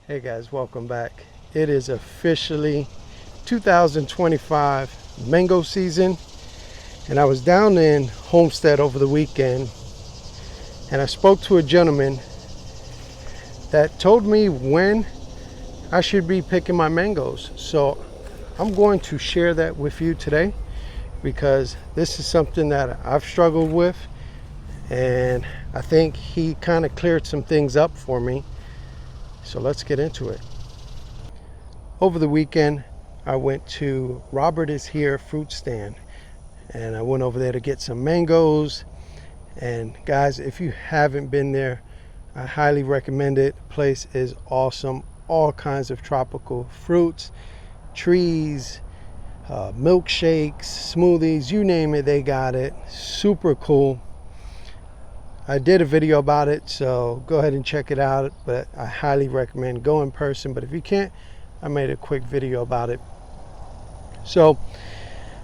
Hey guys, welcome back. It is officially 2025 mango season, and I was down in Homestead over the weekend, and I spoke to a gentleman that told me when I should be picking my mangoes. So I'm going to share that with you today because this is something that I've struggled with, and I think he kind of cleared some things up for me. So let's get into it. Over the weekend, I went to Robert is Here fruit stand, and I went over there to get some mangoes. And guys, if you haven't been there, I highly recommend it. The place is awesome. All kinds of tropical fruits, trees, milkshakes, smoothies, you name it, they got it. Super cool. I did a video about it, so go ahead and check it out, but I highly recommend go in person. But if you can't, I made a quick video about it. So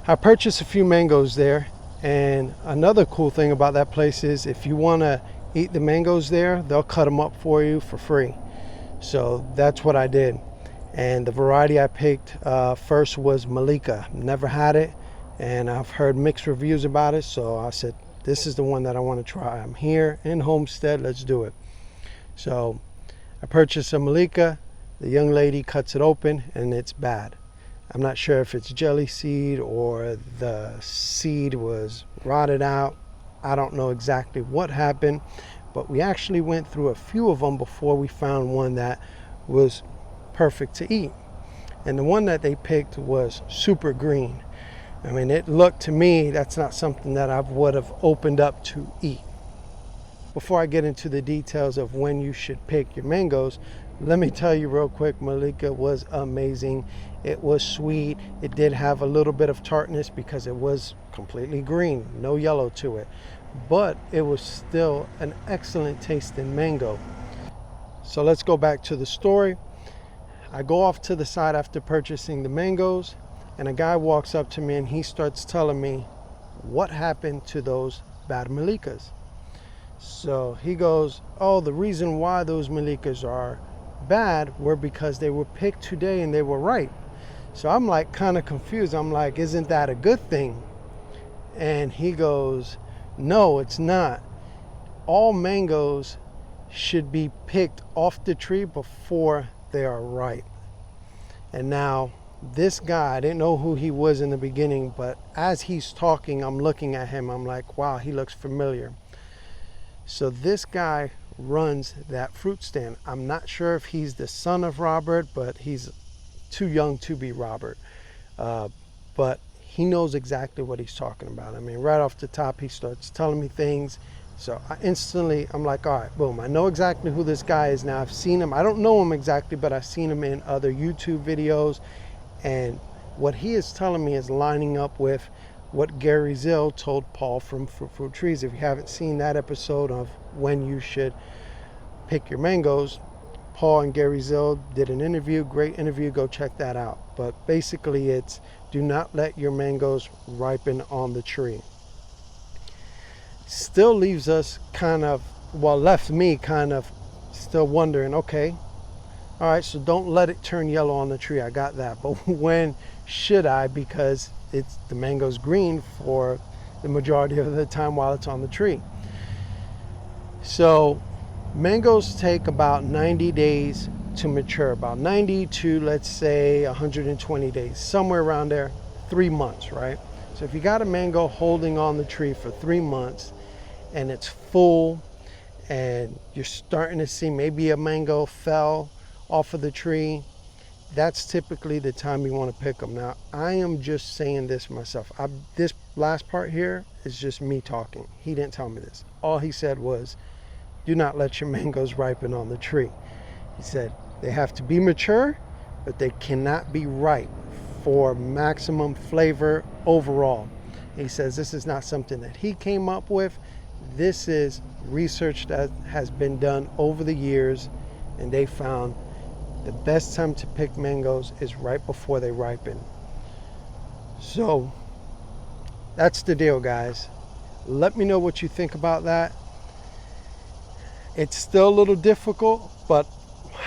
I purchased a few mangoes there, and another cool thing about that place is if you want to eat the mangoes there, they'll cut them up for you for free. So that's what I did. And the variety I picked first was Malika. Never had it, and I've heard mixed reviews about it, so I said this is the one that I want to try. I'm here in Homestead, let's do it. So I purchased a Malika. The young lady cuts it open and it's bad. I'm not sure if it's jelly seed or the seed was rotted out. I don't know exactly what happened, but we actually went through a few of them before we found one that was perfect to eat. And the one that they picked was super green. I mean, it looked to me, that's not something that I would have opened up to eat. Before I get into the details of when you should pick your mangoes, let me tell you real quick, Malika was amazing. It was sweet. It did have a little bit of tartness because it was completely green, no yellow to it. But it was still an excellent tasting mango. So let's go back to the story. I go off to the side after purchasing the mangoes, and a guy walks up to me and he starts telling me what happened to those bad Malikas. So he goes, oh, the reason why those Malikas are bad were because they were picked today and they were ripe. So I'm like kind of confused. I'm like, isn't that a good thing? And he goes, no, it's not. All mangoes should be picked off the tree before they are ripe. And now this guy, I didn't know who he was in the beginning, but as he's talking, I'm looking at him. I'm like, wow, he looks familiar. So this guy runs that fruit stand. I'm not sure if he's the son of Robert, but he's too young to be Robert. But he knows exactly what he's talking about. I mean, right off the top, he starts telling me things. So I'm like, all right, boom. I know exactly who this guy is now. I've seen him. I don't know him exactly, but I've seen him in other YouTube videos. And what he is telling me is lining up with what Gary Zill told Paul from Fruit Trees. If you haven't seen that episode of when you should pick your mangoes, Paul and Gary Zill did an interview, great interview, go check that out. But basically it's do not let your mangoes ripen on the tree. Still leaves us left me kind of still wondering, okay, all right, so don't let it turn yellow on the tree. I got that. But when should I? Because the mango's green for the majority of the time while it's on the tree. So mangoes take about 90 days to mature, about 90 to, let's say, 120 days, somewhere around there, 3 months, right? So if you got a mango holding on the tree for 3 months and it's full and you're starting to see maybe a mango fell off of the tree, that's typically the time you want to pick them. Now, I am just saying this myself. This last part here is just me talking. He didn't tell me this. All he said was, do not let your mangoes ripen on the tree. He said they have to be mature, but they cannot be ripe for maximum flavor overall. He says this is not something that he came up with. This is research that has been done over the years, and they found the best time to pick mangoes is right before they ripen. So that's the deal, guys. Let me know what you think about that. It's still a little difficult, but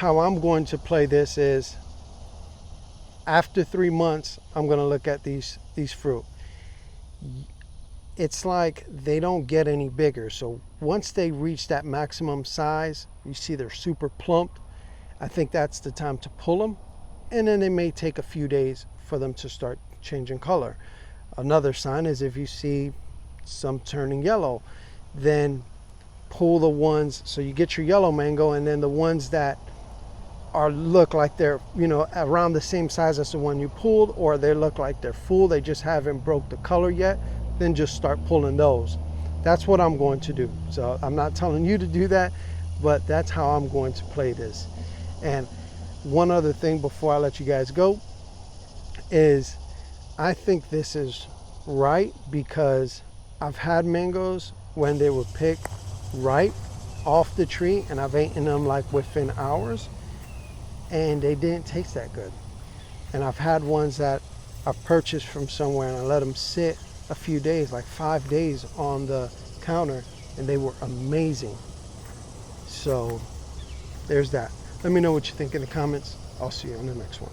how I'm going to play this is, after 3 months, I'm going to look at these fruit. It's like they don't get any bigger. So once they reach that maximum size, you see they're super plump. I think that's the time to pull them. And then it may take a few days for them to start changing color. Another sign is if you see some turning yellow, then pull the ones, so you get your yellow mango, and then the ones that look like they're, you know, around the same size as the one you pulled, or they look like they're full, they just haven't broke the color yet, then just start pulling those. That's what I'm going to do. So I'm not telling you to do that, but that's how I'm going to play this. And one other thing before I let you guys go is, I think this is right, because I've had mangoes when they were picked ripe off the tree, and I've eaten them like within hours, and they didn't taste that good. And I've had ones that I've purchased from somewhere and I let them sit a few days, like 5 days on the counter, and they were amazing. So there's that. Let me know what you think in the comments. I'll see you on the next one.